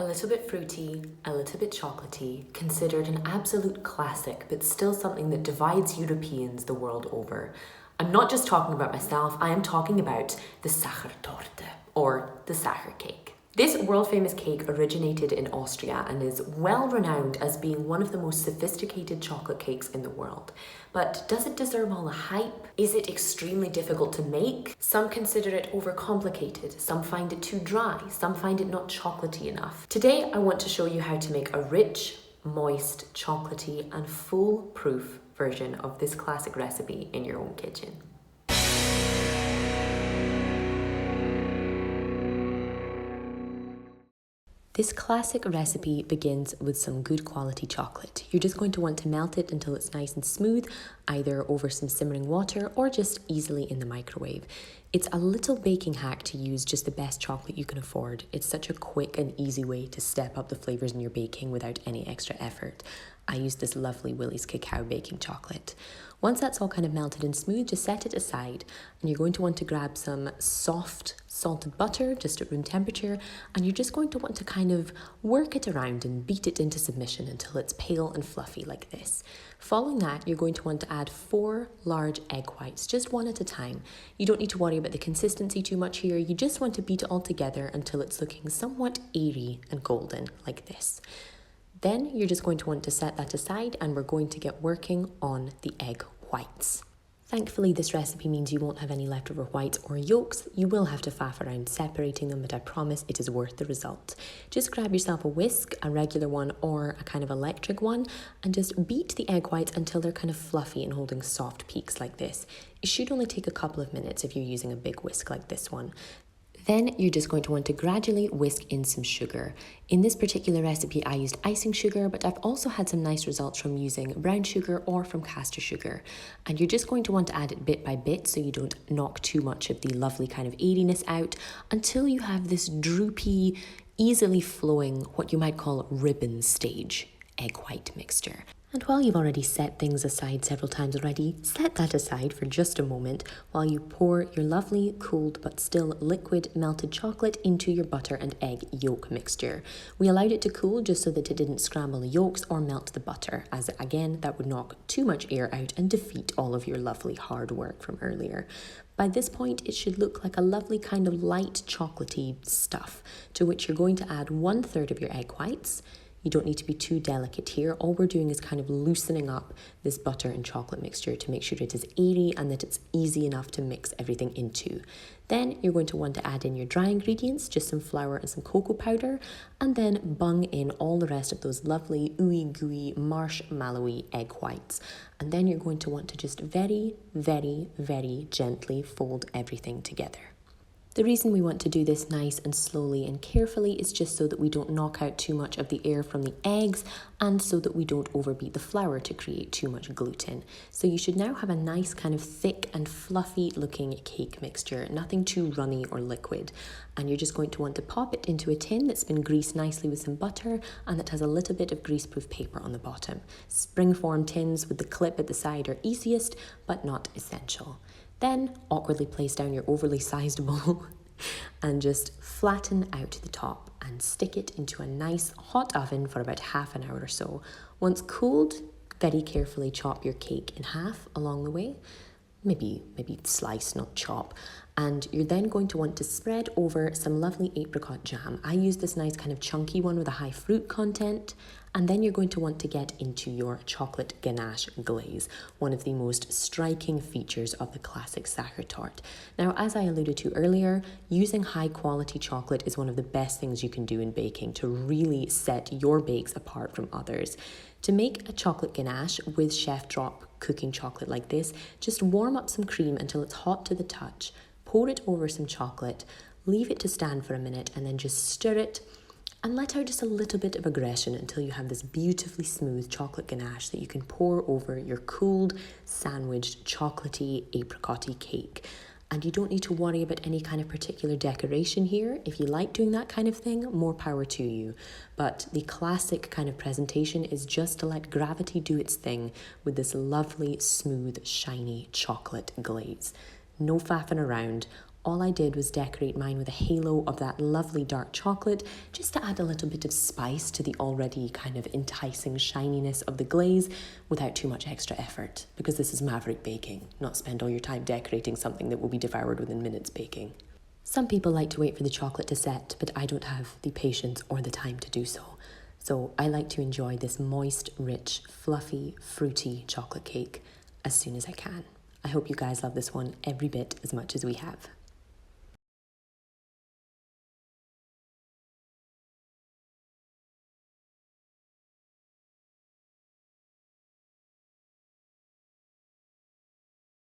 A little bit fruity, a little bit chocolatey, considered an absolute classic, but still something that divides Europeans the world over. I'm not just talking about myself, I am talking about the Sachertorte, or the Sacher cake. This world-famous cake originated in Austria and is well renowned as being one of the most sophisticated chocolate cakes in the world. But does it deserve all the hype? Is it extremely difficult to make? Some consider it overcomplicated, some find it too dry, some find it not chocolatey enough. Today I want to show you how to make a rich, moist, chocolatey and foolproof version of this classic recipe in your own kitchen. This classic recipe begins with some good quality chocolate. You're just going to want to melt it until it's nice and smooth, either over some simmering water or just easily in the microwave. It's a little baking hack to use just the best chocolate you can afford. It's such a quick and easy way to step up the flavors in your baking without any extra effort. I use this lovely Willie's Cacao baking chocolate. Once that's all kind of melted and smooth, just set it aside, and you're going to want to grab some soft salted butter just at room temperature, and you're just going to want to kind of work it around and beat it into submission until it's pale and fluffy like this. Following that, you're going to want to add 4 large egg whites, just one at a time. You don't need to worry about the consistency too much here, you just want to beat it all together until it's looking somewhat airy and golden like this. Then you're just going to want to set that aside and we're going to get working on the egg whites. Thankfully, this recipe means you won't have any leftover whites or yolks. You will have to faff around separating them, but I promise it is worth the result. Just grab yourself a whisk, a regular one or a kind of electric one, and just beat the egg whites until they're kind of fluffy and holding soft peaks like this. It should only take a couple of minutes if you're using a big whisk like this one. Then you're just going to want to gradually whisk in some sugar. In this particular recipe, I used icing sugar, but I've also had some nice results from using brown sugar or from caster sugar. And you're just going to want to add it bit by bit so you don't knock too much of the lovely kind of airiness out until you have this droopy, easily flowing, what you might call ribbon stage egg white mixture. And while you've already set things aside several times already, set that aside for just a moment while you pour your lovely, cooled but still liquid melted chocolate into your butter and egg yolk mixture. We allowed it to cool just so that it didn't scramble the yolks or melt the butter, as again, that would knock too much air out and defeat all of your lovely hard work from earlier. By this point, it should look like a lovely kind of light chocolatey stuff, to which you're going to add 1/3 of your egg whites. You don't need to be too delicate here. All we're doing is kind of loosening up this butter and chocolate mixture to make sure it is airy and that it's easy enough to mix everything into. Then you're going to want to add in your dry ingredients, just some flour and some cocoa powder, and then bung in all the rest of those lovely ooey gooey marshmallowy egg whites. And then you're going to want to just very, very, very gently fold everything together. The reason we want to do this nice and slowly and carefully is just so that we don't knock out too much of the air from the eggs and so that we don't overbeat the flour to create too much gluten. So you should now have a nice kind of thick and fluffy looking cake mixture, nothing too runny or liquid. And you're just going to want to pop it into a tin that's been greased nicely with some butter and that has a little bit of greaseproof paper on the bottom. Springform tins with the clip at the side are easiest but not essential. Then awkwardly place down your overly sized bowl and just flatten out the top and stick it into a nice hot oven for about half an hour or so. Once cooled, very carefully chop your cake in half along the way. Maybe slice, not chop. And you're then going to want to spread over some lovely apricot jam. I use this nice kind of chunky one with a high fruit content. And then you're going to want to get into your chocolate ganache glaze, one of the most striking features of the classic Sachertorte. Now, as I alluded to earlier, using high quality chocolate is one of the best things you can do in baking to really set your bakes apart from others. To make a chocolate ganache with chef drop cooking chocolate like this, just warm up some cream until it's hot to the touch, pour it over some chocolate, leave it to stand for a minute, and then just stir it and let out just a little bit of aggression until you have this beautifully smooth chocolate ganache that you can pour over your cooled, sandwiched, chocolatey, apricot-y cake. And you don't need to worry about any kind of particular decoration here. If you like doing that kind of thing, more power to you. But the classic kind of presentation is just to let gravity do its thing with this lovely, smooth, shiny chocolate glaze. No faffing around. all I did was decorate mine with a halo of that lovely dark chocolate, just to add a little bit of spice to the already kind of enticing shininess of the glaze without too much extra effort, because this is maverick baking, not spend all your time decorating something that will be devoured within minutes baking. Some people like to wait for the chocolate to set, but I don't have the patience or the time to do so. So I like to enjoy this moist, rich, fluffy, fruity chocolate cake as soon as I can. I hope you guys love this one every bit as much as we have.